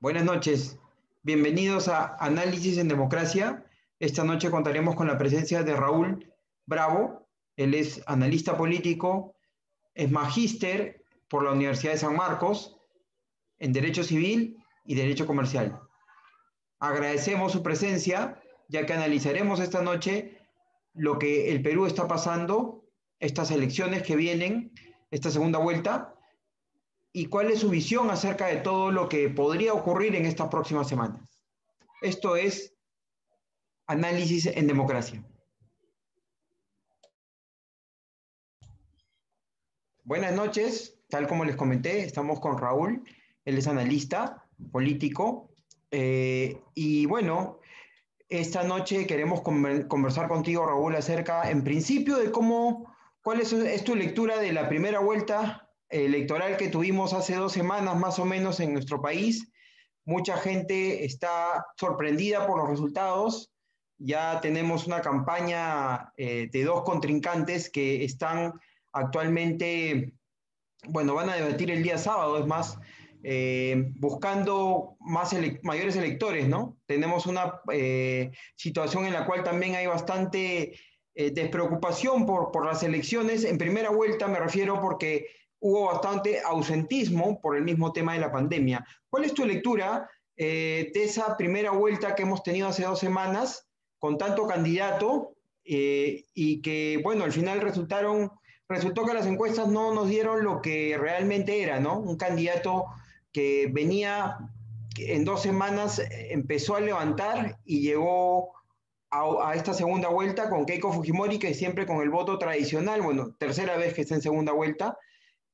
Buenas noches, bienvenidos a Análisis en Democracia. Esta noche contaremos con la presencia de Raúl Bravo. Él es analista político, es magíster por la Universidad de San Marcos en Derecho Civil y Derecho Comercial. Agradecemos su presencia, ya que analizaremos esta noche lo que el Perú está pasando, estas elecciones que vienen, esta segunda vuelta, y cuál es su visión acerca de todo lo que podría ocurrir en estas próximas semanas. Esto es Análisis en Democracia. Buenas noches, tal como les comenté, estamos con Raúl, él es analista político, y bueno, esta noche queremos conversar contigo, Raúl, acerca, en principio, de cuál es tu lectura de la primera vuelta electoral que tuvimos hace 2 semanas más o menos en nuestro país. Mucha gente está sorprendida por los resultados. Ya tenemos una campaña de dos contrincantes que están actualmente, bueno, van a debatir el día sábado, es más, buscando mayores electores, ¿no? Tenemos una situación en la cual también hay bastante despreocupación por las elecciones. En primera vuelta me refiero porque hubo bastante ausentismo por el mismo tema de la pandemia. ¿Cuál es tu lectura de esa primera vuelta que hemos tenido hace 2 semanas con tanto candidato y que, bueno, al final resultó que las encuestas no nos dieron lo que realmente era, ¿no? Un candidato que venía en 2 semanas, empezó a levantar y llegó a esta segunda vuelta con Keiko Fujimori, que siempre con el voto tradicional, bueno, tercera vez que está en segunda vuelta.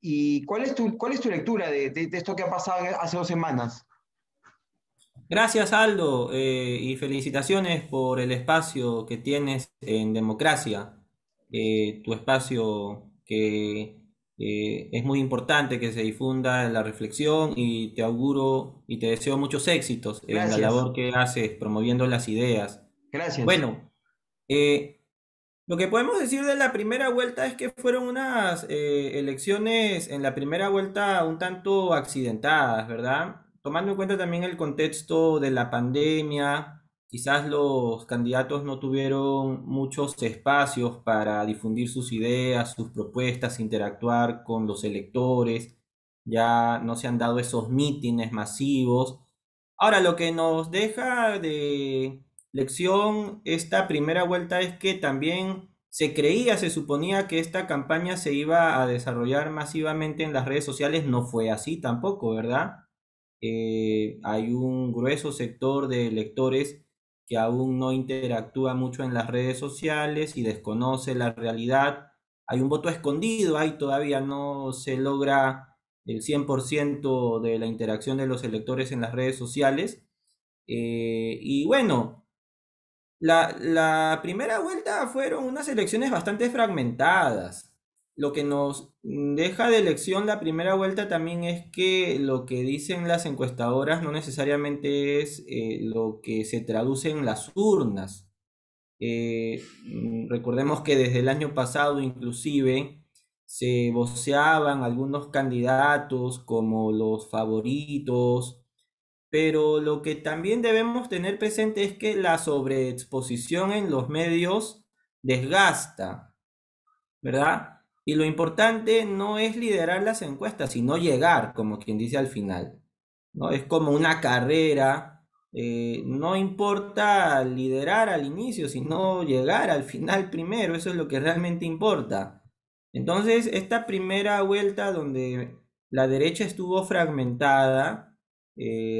¿Y cuál es tu lectura de esto que ha pasado hace 2 semanas? Gracias, Aldo, y felicitaciones por el espacio que tienes en Democracia, tu espacio que es muy importante que se difunda la reflexión y te auguro y te deseo muchos éxitos en la Gracias, labor que haces promoviendo las ideas. gracias. Bueno, lo que podemos decir de la primera vuelta es que fueron unas elecciones en la primera vuelta un tanto accidentadas, ¿verdad? Tomando en cuenta también el contexto de la pandemia, quizás los candidatos no tuvieron muchos espacios para difundir sus ideas, sus propuestas, interactuar con los electores, ya no se han dado esos mítines masivos. Ahora, lo que nos deja de lección esta primera vuelta es que también se creía, se suponía que esta campaña se iba a desarrollar masivamente en las redes sociales. No fue así tampoco, ¿verdad? Hay un grueso sector de electores que aún no interactúa mucho en las redes sociales y desconoce la realidad. Hay un voto escondido, ahí todavía no se logra el 100% de la interacción de los electores en las redes sociales. Y bueno, la primera vuelta fueron unas elecciones bastante fragmentadas. Lo que nos deja de elección la primera vuelta también es que lo que dicen las encuestadoras no necesariamente es lo que se traduce en las urnas. Recordemos que desde el año pasado inclusive se voceaban algunos candidatos como los favoritos, pero lo que también debemos tener presente es que la sobreexposición en los medios desgasta, ¿verdad? Y lo importante no es liderar las encuestas, sino llegar, como quien dice al final, ¿no? Es como una carrera, no importa liderar al inicio, sino llegar al final primero, eso es lo que realmente importa. Entonces, esta primera vuelta donde la derecha estuvo fragmentada,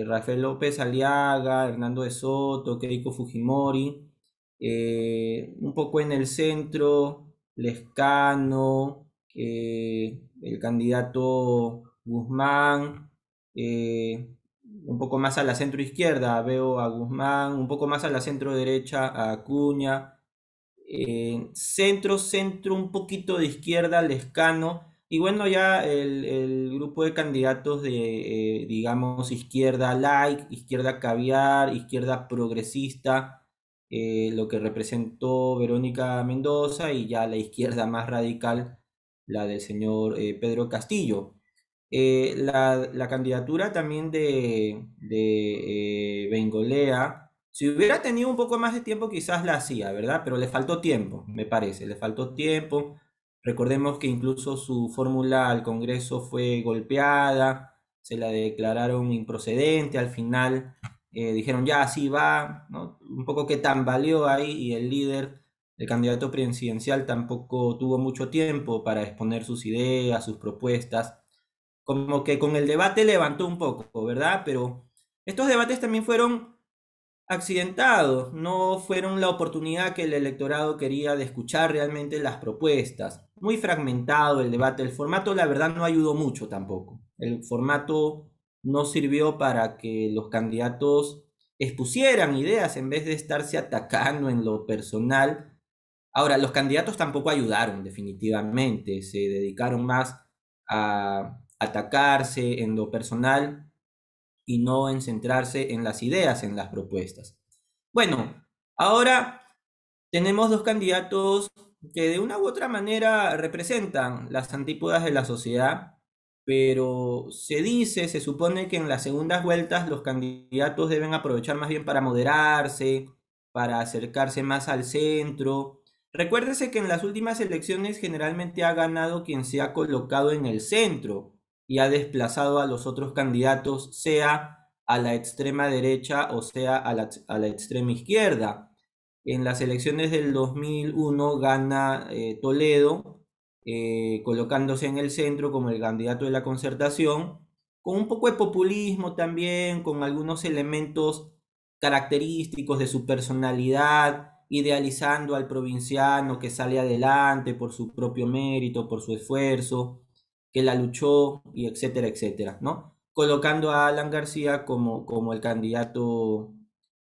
Rafael López Aliaga, Hernando de Soto, Keiko Fujimori, un poco en el centro, Lescano, el candidato Guzmán, un poco más a la centro izquierda veo a Guzmán, un poco más a la centro derecha a Acuña, centro, un poquito de izquierda, Lescano, y bueno, ya el grupo de candidatos de, digamos, izquierda light, izquierda caviar, izquierda progresista, lo que representó Verónica Mendoza, y ya la izquierda más radical, la del señor Pedro Castillo. La candidatura también de Bengolea, si hubiera tenido un poco más de tiempo, quizás la hacía, ¿verdad? Pero le faltó tiempo, me parece, le faltó tiempo. Recordemos que incluso su fórmula al Congreso fue golpeada, se la declararon improcedente al final, dijeron ya así va, ¿no? Un poco que tambaleó ahí y el líder, el candidato presidencial, tampoco tuvo mucho tiempo para exponer sus ideas, sus propuestas, como que con el debate levantó un poco, ¿verdad? Pero estos debates también fueron accidentados, no fueron la oportunidad que el electorado quería de escuchar realmente las propuestas. Muy fragmentado el debate, el formato la verdad no ayudó mucho tampoco. El formato no sirvió para que los candidatos expusieran ideas en vez de estarse atacando en lo personal. Ahora, los candidatos tampoco ayudaron definitivamente, se dedicaron más a atacarse en lo personal y no en centrarse en las ideas, en las propuestas. Bueno, ahora tenemos dos candidatos que de una u otra manera representan las antípodas de la sociedad, pero se dice, se supone que en las segundas vueltas los candidatos deben aprovechar más bien para moderarse, para acercarse más al centro. Recuérdese que en las últimas elecciones generalmente ha ganado quien se ha colocado en el centro y ha desplazado a los otros candidatos, sea a la extrema derecha o sea a la extrema izquierda. En las elecciones del 2001 gana Toledo, colocándose en el centro como el candidato de la Concertación, con un poco de populismo también, con algunos elementos característicos de su personalidad, idealizando al provinciano que sale adelante por su propio mérito, por su esfuerzo, que la luchó, y etcétera, etcétera, ¿no? Colocando a Alan García como el candidato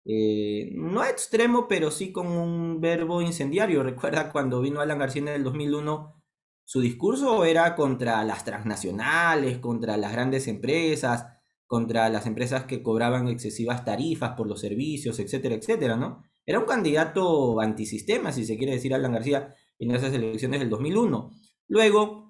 no extremo, pero sí con un verbo incendiario. Recuerda cuando vino Alan García en el 2001, su discurso era contra las transnacionales, contra las grandes empresas, contra las empresas que cobraban excesivas tarifas por los servicios, etcétera, etcétera, ¿no? Era un candidato antisistema, si se quiere decir, Alan García en esas elecciones del 2001. Luego,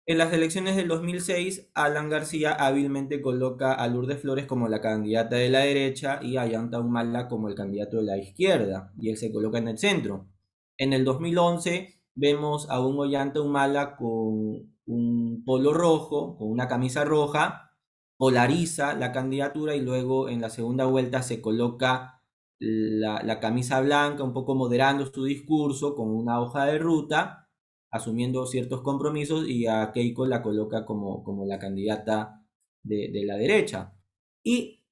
en las elecciones del 2006, Alan García hábilmente coloca a Lourdes Flores como la candidata de la derecha y a Ollanta Humala como el candidato de la izquierda, y él se coloca en el centro. En el 2011 vemos a un Ollanta Humala con un polo rojo, con una camisa roja, polariza la candidatura y luego en la segunda vuelta se coloca la camisa blanca, un poco moderando su discurso con una hoja de ruta, asumiendo ciertos compromisos, y a Keiko la coloca como la candidata de la derecha. Y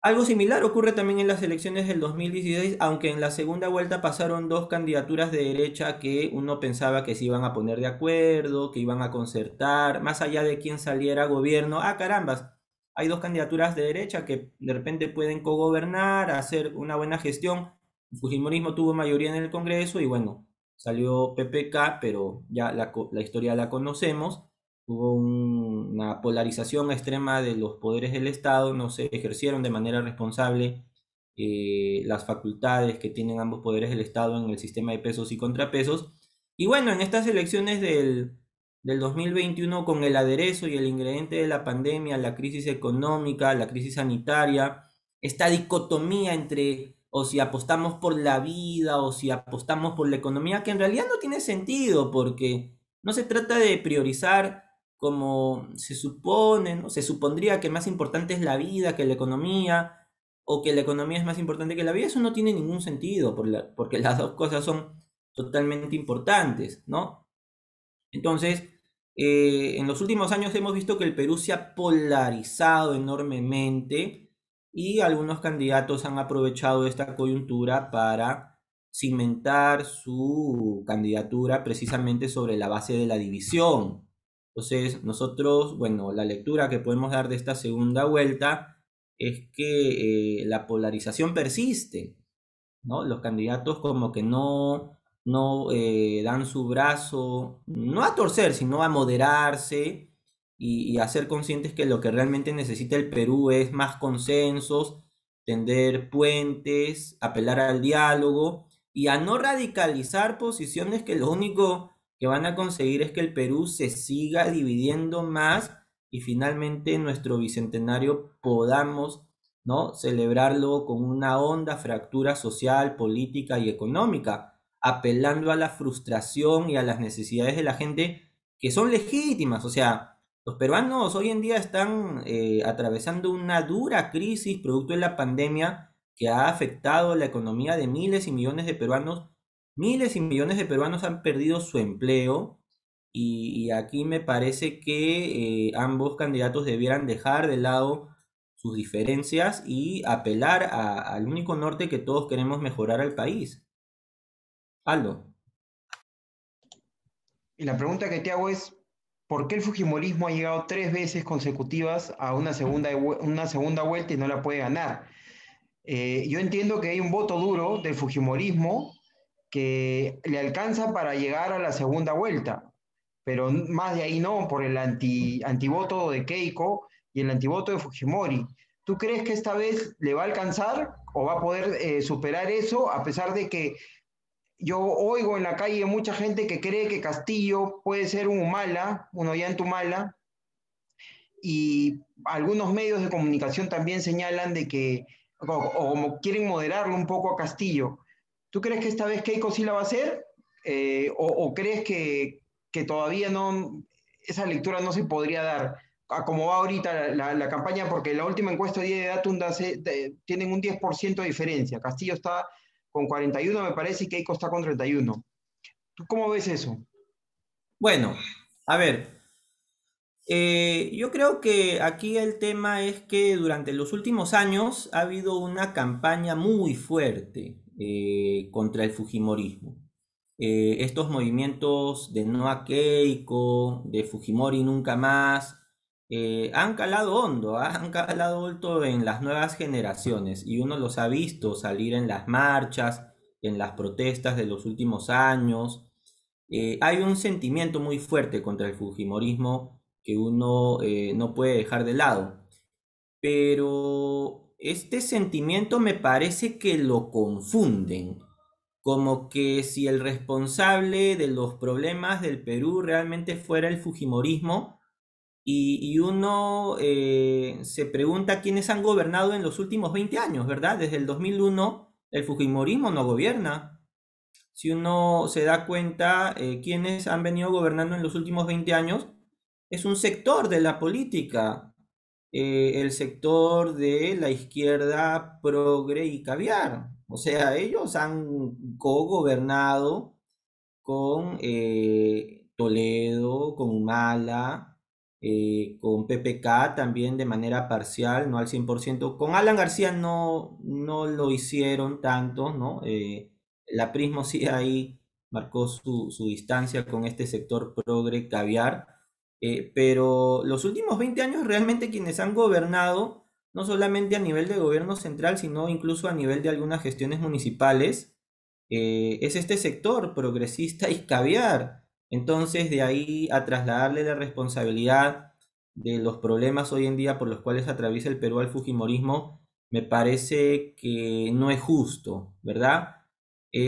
algo similar ocurre también en las elecciones del 2016, aunque en la segunda vuelta pasaron dos candidaturas de derecha que uno pensaba que se iban a poner de acuerdo, que iban a concertar, más allá de quién saliera a gobierno. Ah, carambas, hay dos candidaturas de derecha que de repente pueden cogobernar, hacer una buena gestión. El Fujimorismo tuvo mayoría en el Congreso y bueno, salió PPK, pero ya la historia la conocemos. Hubo una polarización extrema de los poderes del Estado, no se ejercieron de manera responsable las facultades que tienen ambos poderes del Estado en el sistema de pesos y contrapesos. Y bueno, en estas elecciones del 2021, con el aderezo y el ingrediente de la pandemia, la crisis económica, la crisis sanitaria, esta dicotomía entre o si apostamos por la vida o si apostamos por la economía, que en realidad no tiene sentido porque no se trata de priorizar como se supone, ¿no? Se supondría que más importante es la vida que la economía, o que la economía es más importante que la vida. Eso no tiene ningún sentido, porque las dos cosas son totalmente importantes, ¿no? Entonces, en los últimos años hemos visto que el Perú se ha polarizado enormemente y algunos candidatos han aprovechado esta coyuntura para cimentar su candidatura precisamente sobre la base de la división. Entonces, nosotros, bueno, la lectura que podemos dar de esta segunda vuelta es que la polarización persiste, ¿no? Los candidatos como que no dan su brazo, no a torcer, sino a moderarse y a ser conscientes que lo que realmente necesita el Perú es más consensos, tender puentes, apelar al diálogo y a no radicalizar posiciones que lo único que van a conseguir es que el Perú se siga dividiendo más y finalmente nuestro bicentenario podamos, ¿no?, celebrarlo con una honda fractura social, política y económica, apelando a la frustración y a las necesidades de la gente que son legítimas. O sea, los peruanos hoy en día están atravesando una dura crisis producto de la pandemia que ha afectado la economía de miles y millones de peruanos. Miles y millones de peruanos han perdido su empleo y aquí me parece que ambos candidatos debieran dejar de lado sus diferencias y apelar al único norte que todos queremos mejorar al país. Aldo. Y la pregunta que te hago es, ¿por qué el Fujimorismo ha llegado 3 veces consecutivas a una segunda vuelta y no la puede ganar? Yo entiendo que hay un voto duro del Fujimorismo que le alcanza para llegar a la segunda vuelta, pero más de ahí no, por el antivoto de Keiko y el antivoto de Fujimori. ¿Tú crees que esta vez le va a alcanzar o va a poder superar eso, a pesar de que yo oigo en la calle mucha gente que cree que Castillo puede ser un Humala, un Ollanta y algunos medios de comunicación también señalan de que, o como quieren moderarlo un poco a Castillo? ¿Tú crees que esta vez Keiko sí la va a hacer? O crees que todavía no, esa lectura no se podría dar a cómo va ahorita la campaña? Porque la última encuesta de Datunda tienen un 10% de diferencia. Castillo está con 41, me parece, y Keiko está con 31. ¿Tú cómo ves eso? Bueno, a ver, yo creo que aquí el tema es que durante los últimos años ha habido una campaña muy fuerte contra el Fujimorismo. Estos movimientos de no a Keiko, de Fujimori nunca más, han calado hondo, ¿ah? Han calado hondo en las nuevas generaciones y uno los ha visto salir en las marchas, en las protestas de los últimos años. Hay un sentimiento muy fuerte contra el Fujimorismo que uno no puede dejar de lado, pero este sentimiento me parece que lo confunden, como que si el responsable de los problemas del Perú realmente fuera el Fujimorismo y uno se pregunta quiénes han gobernado en los últimos 20 años, ¿verdad? Desde el 2001 el Fujimorismo no gobierna. Si uno se da cuenta, quiénes han venido gobernando en los últimos 20 años, es un sector de la política, el sector de la izquierda progre y caviar. O sea, ellos han co-gobernado con Toledo, con Humala, con PPK también de manera parcial, no al 100%. Con Alan García no lo hicieron tanto, ¿no? La Prismo sí ahí marcó su distancia con este sector progre caviar, pero los últimos 20 años realmente quienes han gobernado, no solamente a nivel de gobierno central, sino incluso a nivel de algunas gestiones municipales, es este sector progresista y caviar. Entonces, de ahí a trasladarle la responsabilidad de los problemas hoy en día por los cuales atraviesa el Perú al Fujimorismo, me parece que no es justo, ¿verdad?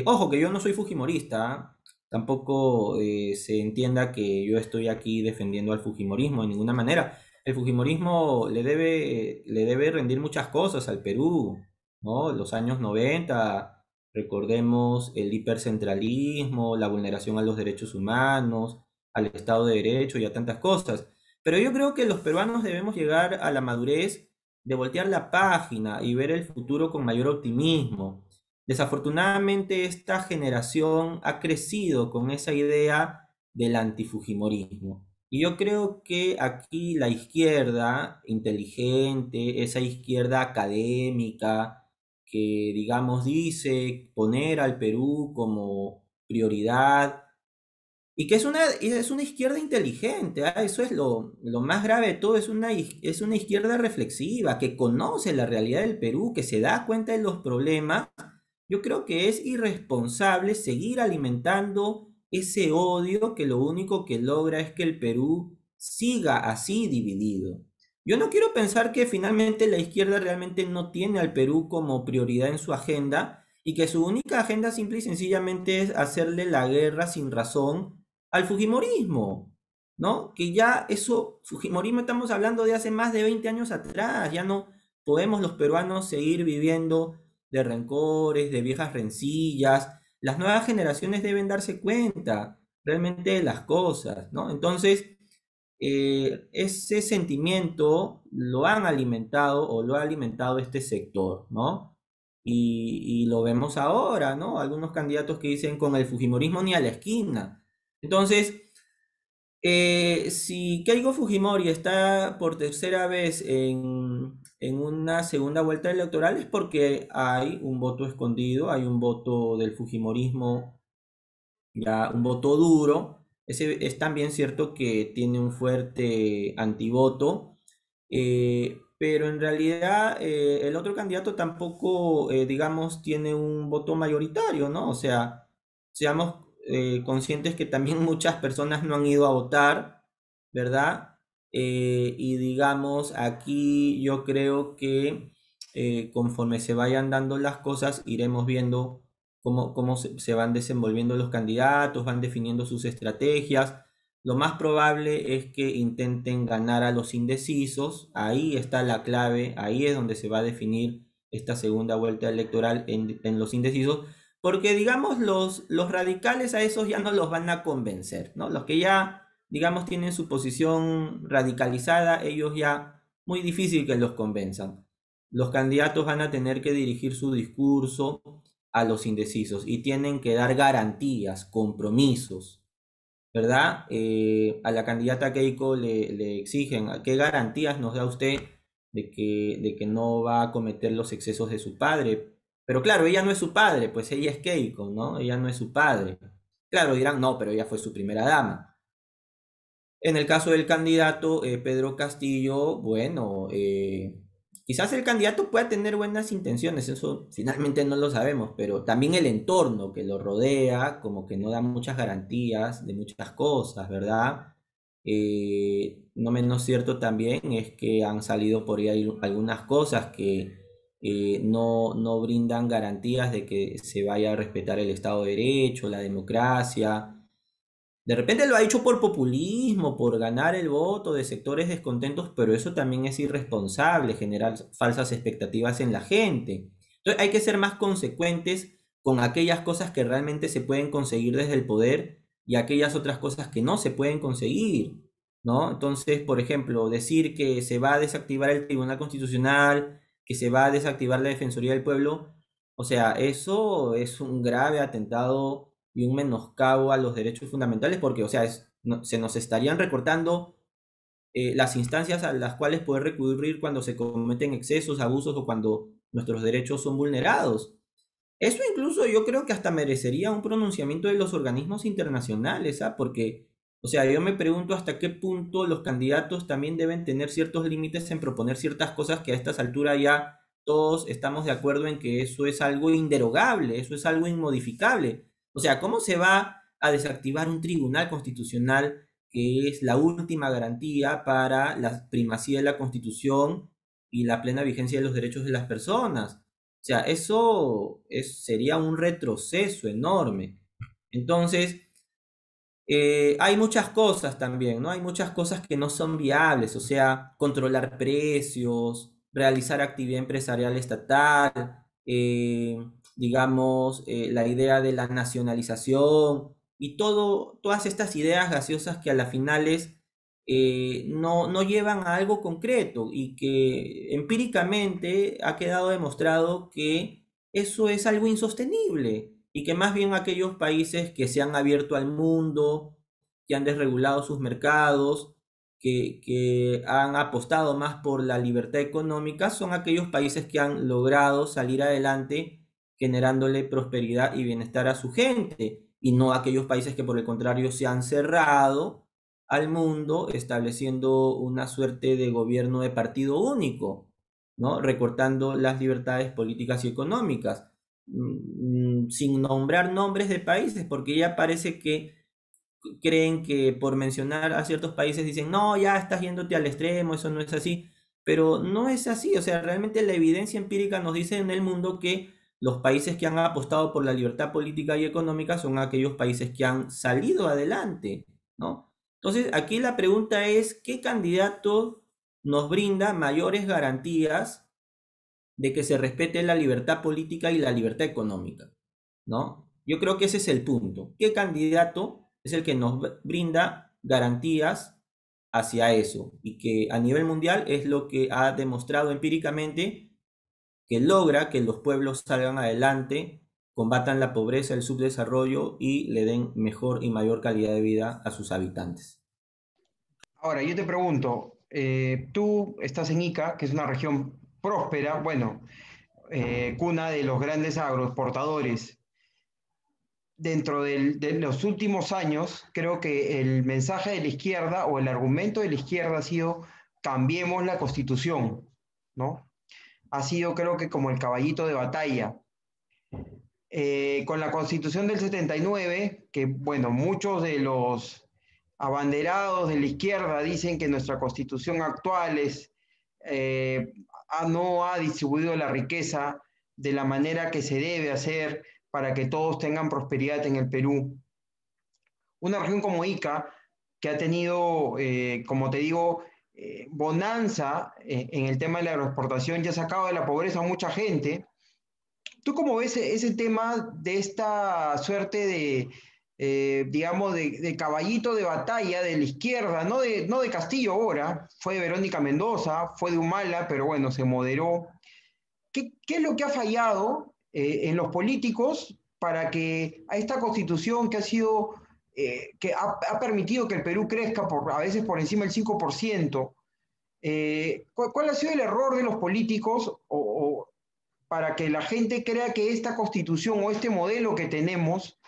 Ojo, que yo no soy fujimorista, ¿ah? Tampoco se entienda que yo estoy aquí defendiendo al fujimorismo de ninguna manera. El fujimorismo le debe rendir muchas cosas al Perú, ¿no? Los años 90, recordemos el hipercentralismo, la vulneración a los derechos humanos, al Estado de Derecho y a tantas cosas. Pero yo creo que los peruanos debemos llegar a la madurez de voltear la página y ver el futuro con mayor optimismo. Desafortunadamente, esta generación ha crecido con esa idea del antifujimorismo. Y yo creo que aquí la izquierda inteligente, esa izquierda académica, que digamos dice poner al Perú como prioridad, y que es una izquierda inteligente, ¿ah? Eso es lo más grave de todo, es una izquierda reflexiva, que conoce la realidad del Perú, que se da cuenta de los problemas. Yo creo que es irresponsable seguir alimentando ese odio que lo único que logra es que el Perú siga así dividido. Yo no quiero pensar que finalmente la izquierda realmente no tiene al Perú como prioridad en su agenda y que su única agenda simple y sencillamente es hacerle la guerra sin razón al Fujimorismo. ¿no? Que ya eso, Fujimorismo estamos hablando de hace más de 20 años atrás, ya no podemos los peruanos seguir viviendo de rencores, de viejas rencillas. Las nuevas generaciones deben darse cuenta realmente de las cosas, ¿no? Entonces, ese sentimiento lo han alimentado o lo ha alimentado este sector, ¿no? Y lo vemos ahora, ¿no? Algunos candidatos que dicen con el Fujimorismo ni a la esquina. Entonces, si Keiko Fujimori está por tercera vez en una segunda vuelta electoral es porque hay un voto escondido, hay un voto del Fujimorismo, ya un voto duro. Ese es también cierto que tiene un fuerte antivoto, pero en realidad el otro candidato tampoco, digamos, tiene un voto mayoritario, ¿no? O sea, seamos conscientes que también muchas personas no han ido a votar, ¿verdad? Y digamos, aquí yo creo que conforme se vayan dando las cosas, iremos viendo cómo se van desenvolviendo los candidatos, van definiendo sus estrategias. Lo más probable es que intenten ganar a los indecisos. Ahí está la clave, ahí es donde se va a definir esta segunda vuelta electoral en los indecisos, porque digamos los radicales a esos ya no los van a convencer, ¿no? Los que ya, digamos, tienen su posición radicalizada, ellos ya muy difícil que los convenzan. Los candidatos van a tener que dirigir su discurso a los indecisos y tienen que dar garantías, compromisos, ¿verdad? A la candidata Keiko le exigen qué garantías nos da usted de que no va a cometer los excesos de su padre. Pero claro, ella no es su padre, pues ella es Keiko, ¿no? Ella no es su padre. Claro, dirán, no, pero ella fue su primera dama. En el caso del candidato Pedro Castillo, bueno, quizás el candidato pueda tener buenas intenciones, eso finalmente no lo sabemos, pero también el entorno que lo rodea, como que no da muchas garantías de muchas cosas, ¿verdad? No menos cierto también es que han salido por ahí algunas cosas que no brindan garantías de que se vaya a respetar el Estado de Derecho, la democracia. De repente lo ha hecho por populismo, por ganar el voto de sectores descontentos, pero eso también es irresponsable, generar falsas expectativas en la gente. Entonces hay que ser más consecuentes con aquellas cosas que realmente se pueden conseguir desde el poder y aquellas otras cosas que no se pueden conseguir, ¿no? Entonces, por ejemplo, decir que se va a desactivar el Tribunal Constitucional, que se va a desactivar la Defensoría del Pueblo, o sea, eso es un grave atentado y un menoscabo a los derechos fundamentales porque, o sea, se nos estarían recortando las instancias a las cuales poder recurrir cuando se cometen excesos, abusos o cuando nuestros derechos son vulnerados. Eso incluso yo creo que hasta merecería un pronunciamiento de los organismos internacionales, ¿ah? Porque, o sea, yo me pregunto hasta qué punto los candidatos también deben tener ciertos límites en proponer ciertas cosas que a estas alturas ya todos estamos de acuerdo en que eso es algo inderogable, eso es algo inmodificable. O sea, ¿cómo se va a desactivar un tribunal constitucional que es la última garantía para la primacía de la Constitución y la plena vigencia de los derechos de las personas? O sea, sería un retroceso enorme. Entonces, hay muchas cosas también, ¿no? Hay muchas cosas que no son viables, o sea, controlar precios, realizar actividad empresarial estatal, digamos, la idea de la nacionalización y todas estas ideas gaseosas que a las finales no llevan a algo concreto y que empíricamente ha quedado demostrado que eso es algo insostenible y que más bien aquellos países que se han abierto al mundo, que han desregulado sus mercados, que han apostado más por la libertad económica, son aquellos países que han logrado salir adelante generándole prosperidad y bienestar a su gente, y no aquellos países que por el contrario se han cerrado al mundo, estableciendo una suerte de gobierno de partido único, ¿no? Recortando las libertades políticas y económicas, sin nombrar nombres de países, porque ya parece que creen que por mencionar a ciertos países dicen, no, ya estás yéndote al extremo, eso no es así, pero no es así, o sea, realmente la evidencia empírica nos dice en el mundo que los países que han apostado por la libertad política y económica son aquellos países que han salido adelante, ¿no? Entonces, aquí la pregunta es, ¿qué candidato nos brinda mayores garantías de que se respete la libertad política y la libertad económica? ¿No? Yo creo que ese es el punto. ¿Qué candidato es el que nos brinda garantías hacia eso? Y que a nivel mundial es lo que ha demostrado empíricamente que logra que los pueblos salgan adelante, combatan la pobreza, el subdesarrollo y le den mejor y mayor calidad de vida a sus habitantes. Ahora, yo te pregunto, tú estás en Ica, que es una región próspera, bueno, cuna de los grandes agroexportadores. De los últimos años, creo que el mensaje de la izquierda o el argumento de la izquierda ha sido cambiemos la constitución, ¿no? Ha sido creo que como el caballito de batalla. Con la constitución del 79, que bueno, muchos de los abanderados de la izquierda dicen que nuestra constitución actual no ha distribuido la riqueza de la manera que se debe hacer para que todos tengan prosperidad en el Perú. Una región como Ica, que ha tenido, como te digo, bonanza en el tema de la agroexportación, ya ha sacado de la pobreza a mucha gente. ¿Tú cómo ves ese tema de esta suerte de, digamos, de caballito de batalla de la izquierda, no de Castillo ahora, fue de Verónica Mendoza, fue de Humala, pero bueno, se moderó? ¿Qué es lo que ha fallado en los políticos para que a esta constitución que ha sido, ha permitido que el Perú crezca a veces por encima del 5%, ¿cuál ha sido el error de los políticos para que la gente crea que esta constitución o este modelo que tenemos,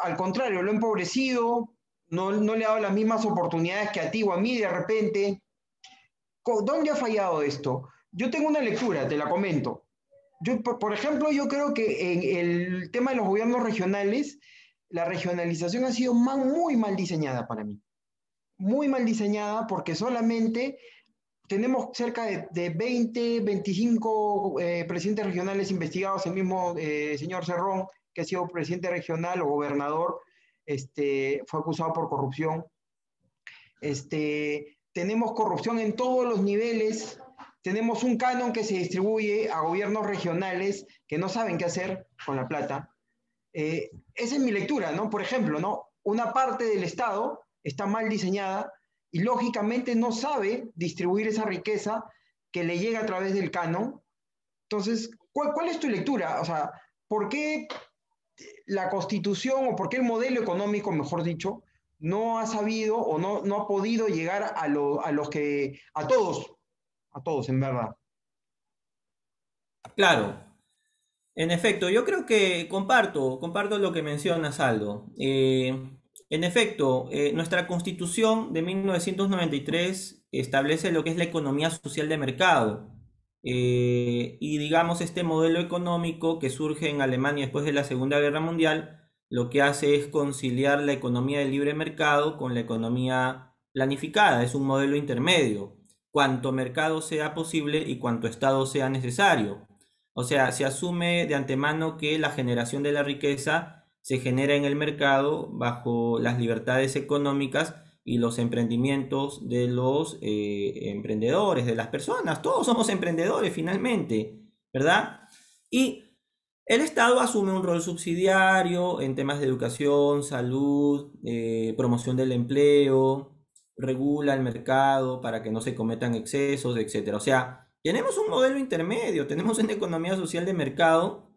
al contrario, lo ha empobrecido, no le ha dado las mismas oportunidades que a ti o a mí de repente? ¿Dónde ha fallado esto? Yo tengo una lectura, te la comento. Por ejemplo, yo creo que en el tema de los gobiernos regionales, la regionalización ha sido muy mal diseñada para mí. Muy mal diseñada porque solamente tenemos cerca de 20, 25 presidentes regionales investigados. El mismo señor Cerrón, que ha sido presidente regional o gobernador, fue acusado por corrupción. Tenemos corrupción en todos los niveles, tenemos un canon que se distribuye a gobiernos regionales que no saben qué hacer con la plata. Esa es mi lectura, ¿no? Por ejemplo, ¿no? Una parte del Estado está mal diseñada y lógicamente no sabe distribuir esa riqueza que le llega a través del canon. Entonces, ¿cuál es tu lectura? O sea, ¿por qué la constitución o por qué el modelo económico, mejor dicho, no ha sabido o no ha podido llegar a los que, a todos en verdad? Claro, en efecto, yo creo que comparto lo que mencionas, Aldo. En efecto, nuestra Constitución de 1993 establece lo que es la economía social de mercado. Y digamos, este modelo económico que surge en Alemania después de la Segunda Guerra Mundial, lo que hace es conciliar la economía de libre mercado con la economía planificada. Es un modelo intermedio. Cuanto mercado sea posible y cuanto Estado sea necesario. O sea, se asume de antemano que la generación de la riqueza se genera en el mercado bajo las libertades económicas y los emprendimientos de los emprendedores, de las personas. Todos somos emprendedores finalmente, ¿verdad? Y el Estado asume un rol subsidiario en temas de educación, salud, promoción del empleo, regula el mercado para que no se cometan excesos, etcétera. O sea, tenemos un modelo intermedio, tenemos una economía social de mercado,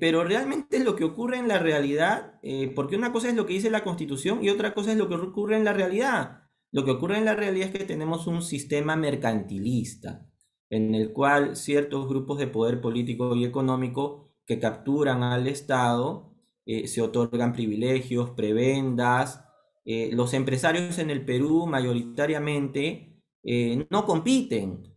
pero realmente es lo que ocurre en la realidad, porque una cosa es lo que dice la Constitución y otra cosa es lo que ocurre en la realidad. Lo que ocurre en la realidad es que tenemos un sistema mercantilista en el cual ciertos grupos de poder político y económico que capturan al Estado se otorgan privilegios, prebendas. Los empresarios en el Perú mayoritariamente no compiten,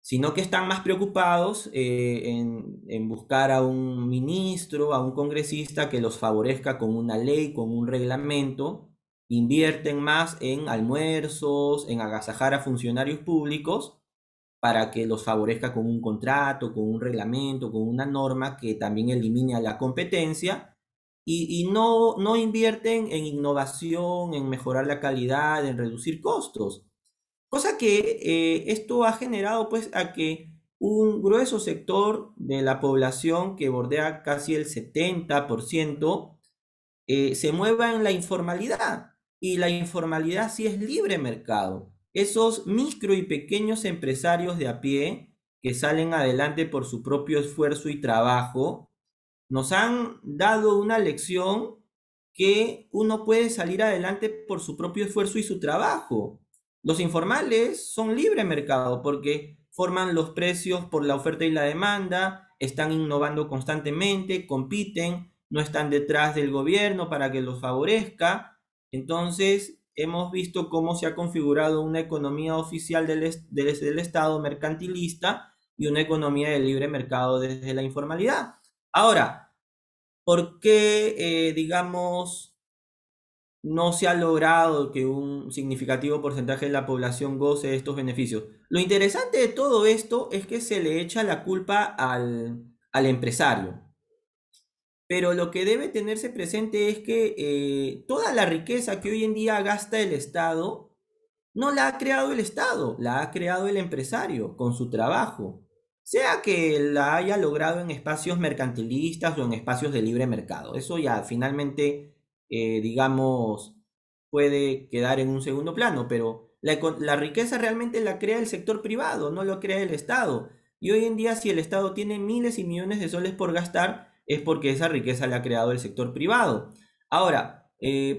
sino que están más preocupados en buscar a un ministro, a un congresista que los favorezca con una ley, con un reglamento, invierten más en almuerzos, en agasajar a funcionarios públicos para que los favorezca con un contrato, con un reglamento, con una norma que también elimine a la competencia y no invierten en innovación, en mejorar la calidad, en reducir costos. Cosa que esto ha generado pues a que un grueso sector de la población que bordea casi el 70% se mueva en la informalidad. Y la informalidad sí es libre mercado. Esos micro y pequeños empresarios de a pie que salen adelante por su propio esfuerzo y trabajo, nos han dado una lección que uno puede salir adelante por su propio esfuerzo y su trabajo. Los informales son libre mercado porque forman los precios por la oferta y la demanda, están innovando constantemente, compiten, no están detrás del gobierno para que los favorezca. Entonces, hemos visto cómo se ha configurado una economía oficial del Estado mercantilista y una economía de libre mercado desde la informalidad. Ahora, ¿por qué, digamos, no se ha logrado que un significativo porcentaje de la población goce de estos beneficios? Lo interesante de todo esto es que se le echa la culpa al empresario. Pero lo que debe tenerse presente es que toda la riqueza que hoy en día gasta el Estado no la ha creado el Estado, la ha creado el empresario con su trabajo, sea que la haya logrado en espacios mercantilistas o en espacios de libre mercado. Eso ya finalmente, digamos, puede quedar en un segundo plano, pero la riqueza realmente la crea el sector privado, no lo crea el Estado. Y hoy en día, si el Estado tiene miles y millones de soles por gastar, es porque esa riqueza la ha creado el sector privado. Ahora,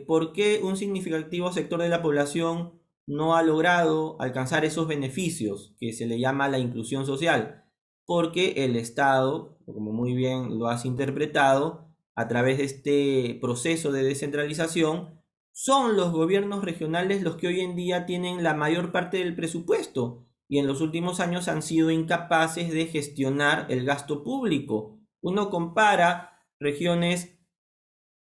¿por qué un significativo sector de la población no ha logrado alcanzar esos beneficios que se le llama la inclusión social? Porque el Estado, como muy bien lo has interpretado, a través de este proceso de descentralización, son los gobiernos regionales los que hoy en día tienen la mayor parte del presupuesto y en los últimos años han sido incapaces de gestionar el gasto público. Uno compara regiones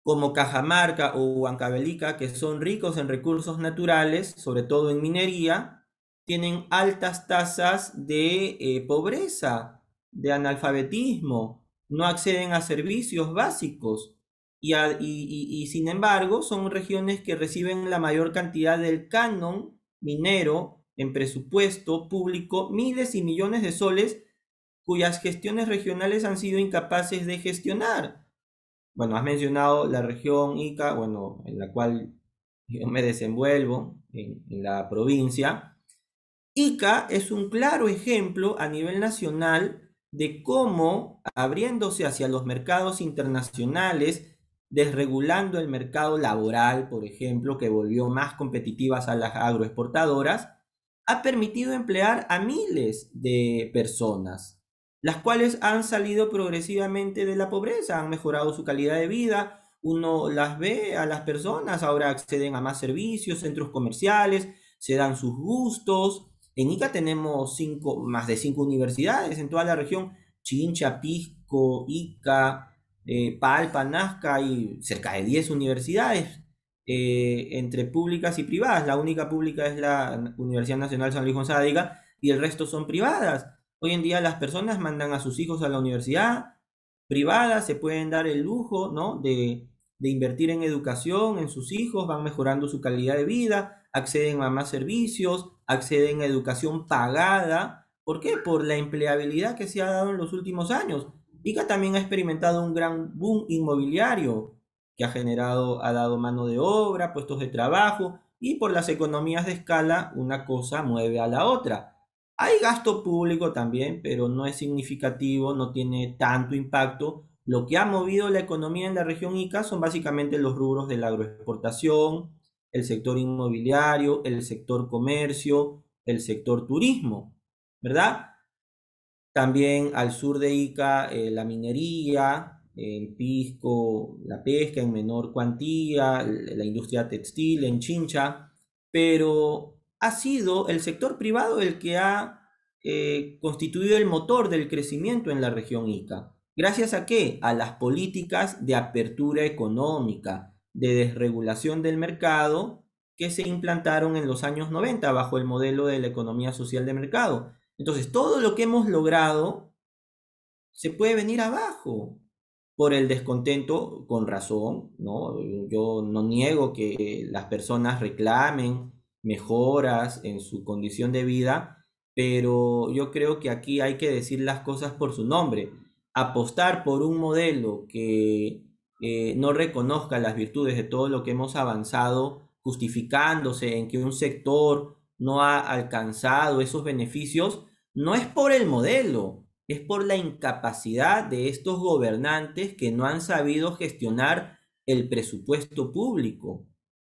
como Cajamarca o Huancavelica, que son ricos en recursos naturales, sobre todo en minería, tienen altas tasas de pobreza, de analfabetismo, no acceden a servicios básicos y sin embargo son regiones que reciben la mayor cantidad del canon minero en presupuesto público, miles y millones de soles cuyas gestiones regionales han sido incapaces de gestionar. Bueno, has mencionado la región Ica, bueno, en la cual yo me desenvuelvo, en la provincia. Ica es un claro ejemplo a nivel nacional de cómo, abriéndose hacia los mercados internacionales, desregulando el mercado laboral, por ejemplo, que volvió más competitivas a las agroexportadoras, ha permitido emplear a miles de personas, las cuales han salido progresivamente de la pobreza, han mejorado su calidad de vida. Uno las ve a las personas, ahora acceden a más servicios, centros comerciales, se dan sus gustos. En Ica tenemos más de 5 universidades en toda la región: Chincha, Pisco, Ica, Palpa, Nazca, y cerca de 10 universidades entre públicas y privadas. La única pública es la Universidad Nacional San Luis Gonzaga y el resto son privadas. Hoy en día las personas mandan a sus hijos a la universidad privada, se pueden dar el lujo, ¿no?, de invertir en educación en sus hijos, van mejorando su calidad de vida, acceden a más servicios, acceden a educación pagada. ¿Por qué? Por la empleabilidad que se ha dado en los últimos años. Ica también ha experimentado un gran boom inmobiliario que ha dado mano de obra, puestos de trabajo, y por las economías de escala una cosa mueve a la otra. Hay gasto público también, pero no es significativo, no tiene tanto impacto. Lo que ha movido la economía en la región Ica son básicamente los rubros de la agroexportación, el sector inmobiliario, el sector comercio, el sector turismo, ¿verdad? También al sur de Ica, la minería, en Pisco, la pesca en menor cuantía, la industria textil en Chincha, pero ha sido el sector privado el que ha constituido el motor del crecimiento en la región Ica. ¿Gracias a qué? A las políticas de apertura económica, de desregulación del mercado que se implantaron en los años 90 bajo el modelo de la economía social de mercado. Entonces, todo lo que hemos logrado se puede venir abajo. por el descontento, con razón, ¿no? Yo no niego que las personas reclamen mejoras en su condición de vida, pero yo creo que aquí hay que decir las cosas por su nombre. Apostar por un modelo que no reconozca las virtudes de todo lo que hemos avanzado, justificándose en que un sector no ha alcanzado esos beneficios, no es por el modelo, es por la incapacidad de estos gobernantes que no han sabido gestionar el presupuesto público.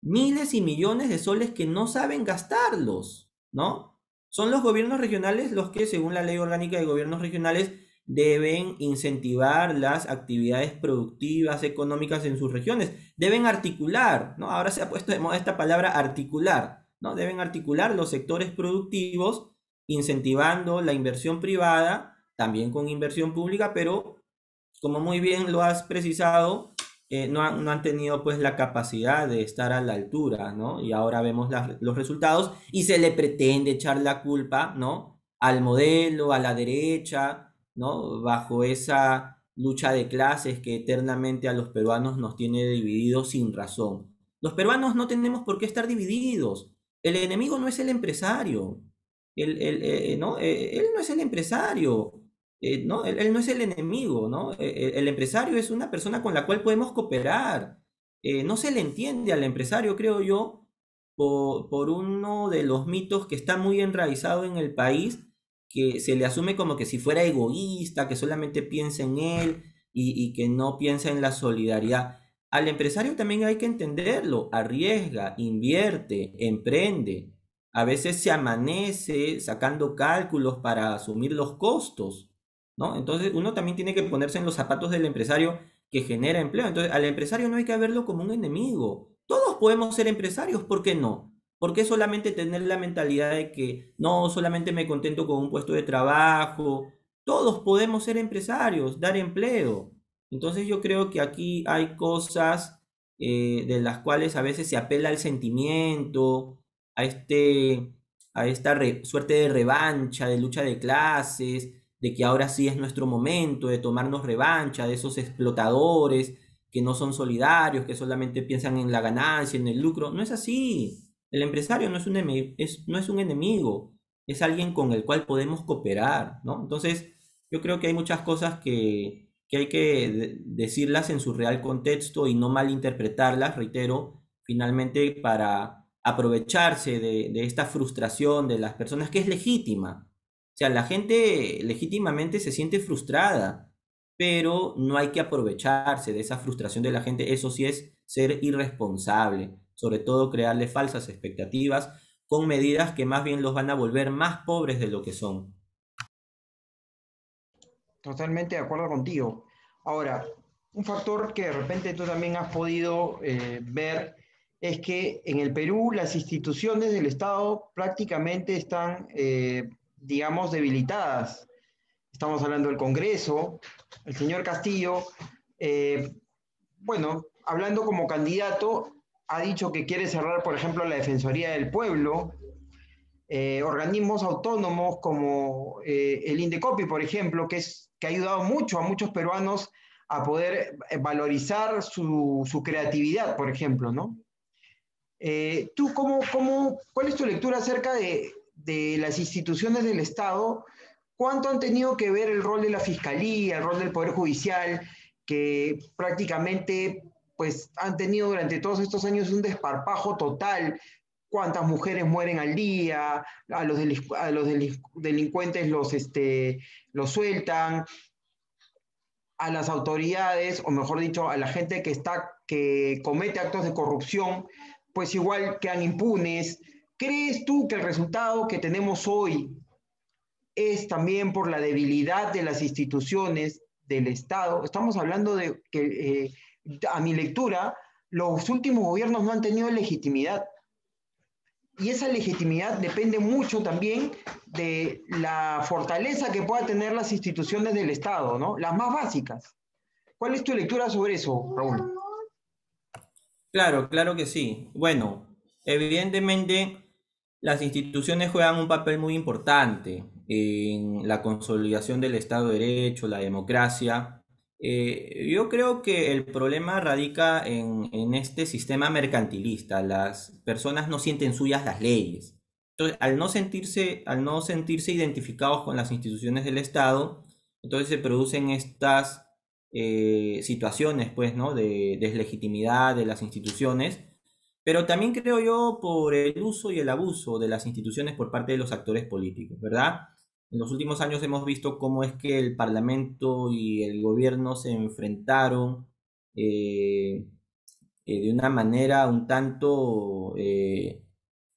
Miles y millones de soles que no saben gastarlos, ¿no? Son los gobiernos regionales los que, según la Ley Orgánica de Gobiernos Regionales, deben incentivar las actividades productivas, económicas en sus regiones. Deben articular, ¿no? Ahora se ha puesto de moda esta palabra articular, ¿no? Deben articular los sectores productivos, incentivando la inversión privada, también con inversión pública, pero como muy bien lo has precisado, no han tenido pues la capacidad de estar a la altura, ¿no? Y ahora vemos los resultados y se le pretende echar la culpa, ¿no? Al modelo, a la derecha, ¿no? Bajo esa lucha de clases que eternamente a los peruanos nos tiene divididos sin razón. Los peruanos no tenemos por qué estar divididos. El enemigo no es el empresario. ¿No? Él no es el empresario. ¿No? Él no es el enemigo, ¿no? El empresario es una persona con la cual podemos cooperar. No se le entiende al empresario, creo yo, por uno de los mitos que está muy enraizado en el país, que se le asume como que si fuera egoísta, que solamente piensa en él y que no piensa en la solidaridad. Al empresario también hay que entenderlo, arriesga, invierte, emprende. A veces se amanece sacando cálculos para asumir los costos, ¿no? Entonces uno también tiene que ponerse en los zapatos del empresario que genera empleo. Entonces al empresario no hay que verlo como un enemigo. Todos podemos ser empresarios, ¿por qué no? ¿Por qué solamente tener la mentalidad de que no, solamente me contento con un puesto de trabajo? Todos podemos ser empresarios, dar empleo. Entonces yo creo que aquí hay cosas de las cuales a veces se apela al sentimiento, a a esta suerte de revancha, de lucha de clases, de que ahora sí es nuestro momento de tomarnos revancha de esos explotadores que no son solidarios, que solamente piensan en la ganancia, en el lucro. No es así. El empresario no es no es un enemigo, es alguien con el cual podemos cooperar, ¿no? Entonces, yo creo que hay muchas cosas que hay que decirlas en su real contexto y no malinterpretarlas, reitero, finalmente para aprovecharse de esta frustración de las personas que es legítima. O sea, la gente legítimamente se siente frustrada, pero no hay que aprovecharse de esa frustración de la gente. Eso sí es ser irresponsable, sobre todo crearle falsas expectativas con medidas que más bien los van a volver más pobres de lo que son. Totalmente de acuerdo contigo. Ahora, un factor que de repente tú también has podido ver es que en el Perú las instituciones del Estado prácticamente están, digamos, debilitadas. Estamos hablando del Congreso, el señor Castillo, eh, bueno, hablando como candidato, ha dicho que quiere cerrar, por ejemplo, la Defensoría del Pueblo, organismos autónomos como el Indecopi, por ejemplo, que ha ayudado mucho a muchos peruanos a poder valorizar su creatividad, por ejemplo, ¿no? ¿Tú cuál es tu lectura acerca de las instituciones del Estado? ¿Cuánto han tenido que ver el rol de la Fiscalía, el rol del Poder Judicial, que prácticamente pues, han tenido durante todos estos años un desparpajo total? ¿Cuántas mujeres mueren al día? A los delincuentes los sueltan, a las autoridades, o mejor dicho, a la gente que comete actos de corrupción, pues igual quedan impunes. ¿Crees tú que el resultado que tenemos hoy es también por la debilidad de las instituciones del Estado? Estamos hablando de que, a mi lectura, los últimos gobiernos no han tenido legitimidad. Y esa legitimidad depende mucho también de la fortaleza que puedan tener las instituciones del Estado, ¿no? Las más básicas. ¿Cuál es tu lectura sobre eso, Raúl? Claro, claro que sí. Bueno, evidentemente las instituciones juegan un papel muy importante en la consolidación del Estado de Derecho, la democracia. Yo creo que el problema radica en este sistema mercantilista. Las personas no sienten suyas las leyes. Entonces, al no sentirse identificados con las instituciones del Estado, entonces se producen estas situaciones, pues, ¿no? De deslegitimidad de las instituciones, pero también creo yo por el uso y el abuso de las instituciones por parte de los actores políticos, ¿verdad? En los últimos años hemos visto cómo es que el Parlamento y el gobierno se enfrentaron eh, de una manera un tanto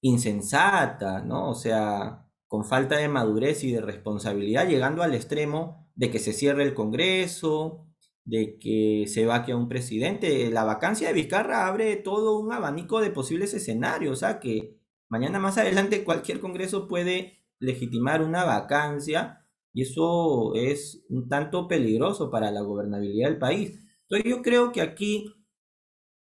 insensata, ¿no? O sea, con falta de madurez y de responsabilidad, llegando al extremo de que se cierre el Congreso, de que se vaque a un presidente. La vacancia de Vizcarra abre todo un abanico de posibles escenarios, o sea, que mañana más adelante cualquier Congreso puede legitimar una vacancia y eso es un tanto peligroso para la gobernabilidad del país. Entonces yo creo que aquí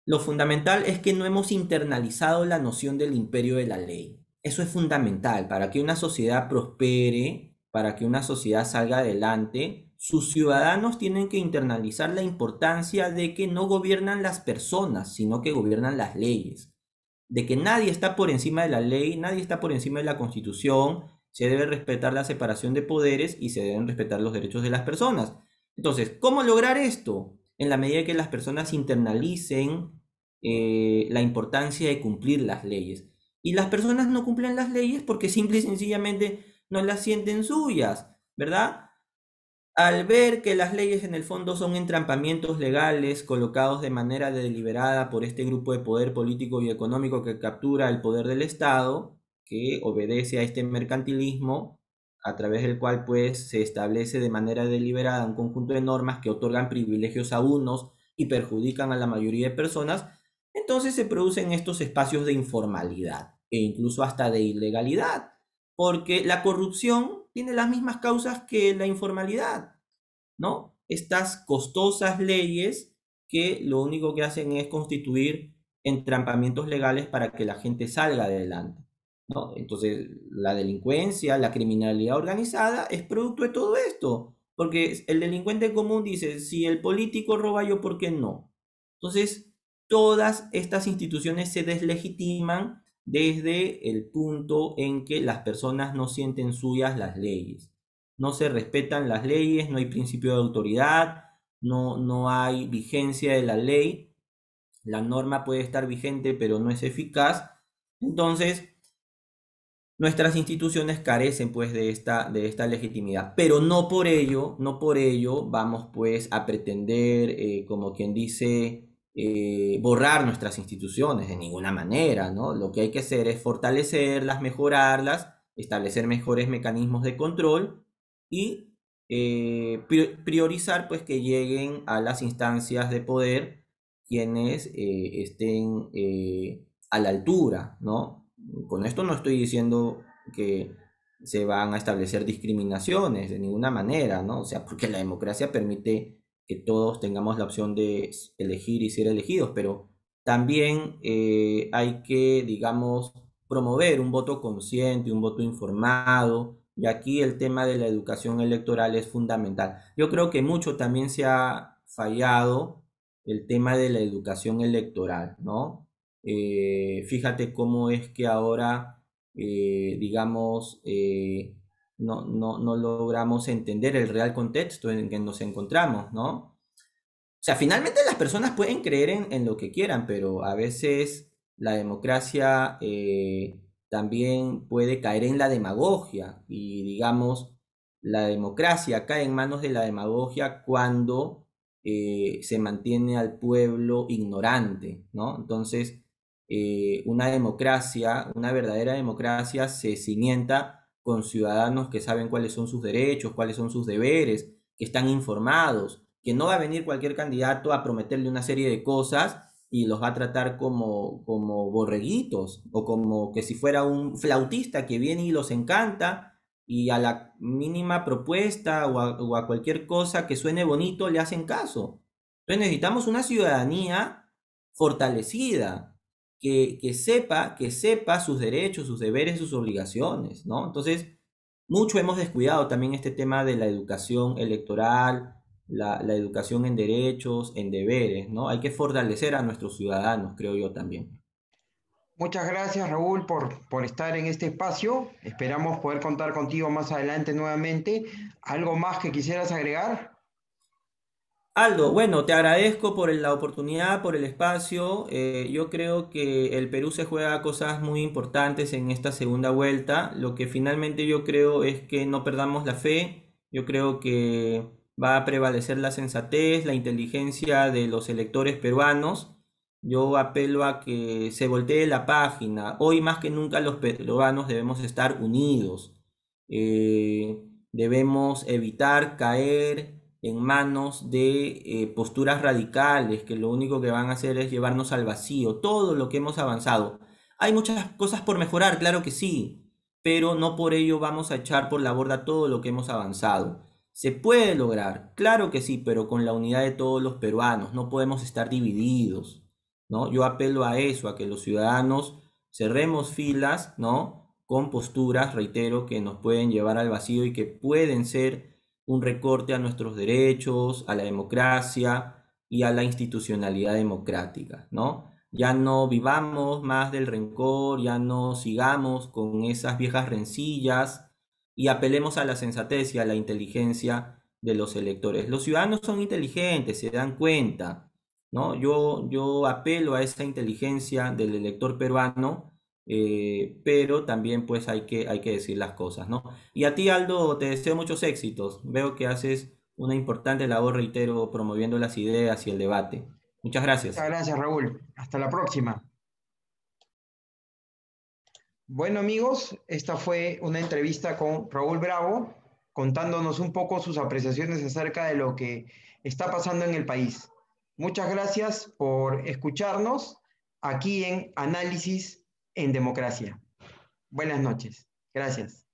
lo fundamental es que no hemos internalizado la noción del imperio de la ley. Eso es fundamental para que una sociedad prospere, para que una sociedad salga adelante. Sus ciudadanos tienen que internalizar la importancia de que no gobiernan las personas, sino que gobiernan las leyes. De que nadie está por encima de la ley, nadie está por encima de la Constitución, se debe respetar la separación de poderes y se deben respetar los derechos de las personas. Entonces, ¿cómo lograr esto? En la medida que las personas internalicen la importancia de cumplir las leyes. Y las personas no cumplen las leyes porque simple y sencillamente no las sienten suyas, ¿verdad? Al ver que las leyes en el fondo son entrampamientos legales colocados de manera deliberada por este grupo de poder político y económico que captura el poder del Estado, que obedece a este mercantilismo, a través del cual pues se establece de manera deliberada un conjunto de normas que otorgan privilegios a unos y perjudican a la mayoría de personas, entonces se producen estos espacios de informalidad e incluso hasta de ilegalidad, porque la corrupción tiene las mismas causas que la informalidad, ¿no? Estas costosas leyes que lo único que hacen es constituir entrampamientos legales para que la gente salga adelante, ¿no? Entonces, la delincuencia, la criminalidad organizada es producto de todo esto, porque el delincuente común dice, si el político roba yo, ¿por qué no? Entonces, todas estas instituciones se deslegitiman desde el punto en que las personas no sienten suyas las leyes. No se respetan las leyes, no hay principio de autoridad, no hay vigencia de la ley, la norma puede estar vigente pero no es eficaz. Entonces, nuestras instituciones carecen pues de esta legitimidad, pero no por ello vamos pues a pretender, como quien dice, borrar nuestras instituciones de ninguna manera, ¿no? Lo que hay que hacer es fortalecerlas, mejorarlas, establecer mejores mecanismos de control y priorizar pues que lleguen a las instancias de poder quienes estén a la altura, ¿no? Con esto no estoy diciendo que se van a establecer discriminaciones de ninguna manera, ¿no? O sea, porque la democracia permite que todos tengamos la opción de elegir y ser elegidos, pero también hay que, digamos, promover un voto consciente, un voto informado, y aquí el tema de la educación electoral es fundamental. Yo creo que mucho también se ha fallado el tema de la educación electoral, ¿no? Fíjate cómo es que ahora, digamos, no logramos entender el real contexto en que nos encontramos, ¿no? O sea, finalmente las personas pueden creer en lo que quieran, pero a veces la democracia también puede caer en la demagogia y, digamos, la democracia cae en manos de la demagogia cuando se mantiene al pueblo ignorante, ¿no? Entonces, una democracia, una verdadera democracia se cimienta con ciudadanos que saben cuáles son sus derechos, cuáles son sus deberes, que están informados, que no va a venir cualquier candidato a prometerle una serie de cosas y los va a tratar como borreguitos o como que si fuera un flautista que viene y los encanta y a la mínima propuesta o a cualquier cosa que suene bonito le hacen caso. Entonces necesitamos una ciudadanía fortalecida, que sepa sus derechos, sus deberes, sus obligaciones, ¿no? Entonces, mucho hemos descuidado también este tema de la educación electoral, la educación en derechos, en deberes, ¿no? Hay que fortalecer a nuestros ciudadanos, creo yo también. Muchas gracias, Raúl, por estar en este espacio. Esperamos poder contar contigo más adelante nuevamente. ¿Algo más que quisieras agregar? Aldo, bueno, te agradezco por la oportunidad, por el espacio. Yo creo que el Perú se juega cosas muy importantes en esta segunda vuelta. Lo que finalmente yo creo es que no perdamos la fe. Yo creo que va a prevalecer la sensatez, la inteligencia de los electores peruanos. Yo apelo a que se voltee la página. Hoy más que nunca los peruanos debemos estar unidos. Debemos evitar caer en manos de posturas radicales que lo único que van a hacer es llevarnos al vacío. Todo lo que hemos avanzado. Hay muchas cosas por mejorar, claro que sí, pero no por ello vamos a echar por la borda todo lo que hemos avanzado. Se puede lograr, claro que sí, pero con la unidad de todos los peruanos. No podemos estar divididos, ¿no? Yo apelo a eso, a que los ciudadanos cerremos filas, ¿no? Con posturas, reitero, que nos pueden llevar al vacío y que pueden ser un recorte a nuestros derechos, a la democracia y a la institucionalidad democrática, ¿no? Ya no vivamos más del rencor, ya no sigamos con esas viejas rencillas y apelemos a la sensatez y a la inteligencia de los electores. Los ciudadanos son inteligentes, se dan cuenta, ¿no? Yo apelo a esa inteligencia del elector peruano, pero también pues hay que decir las cosas, ¿no? Y a ti, Aldo, te deseo muchos éxitos. Veo que haces una importante labor, reitero, promoviendo las ideas y el debate. Muchas Muchas gracias. gracias, Raúl. Hasta la próxima. Bueno, amigos, esta fue una entrevista con Raúl Bravo, contándonos un poco sus apreciaciones acerca de lo que está pasando en el país. Muchas gracias por escucharnos aquí en Análisis en Democracia. Buenas noches. Gracias.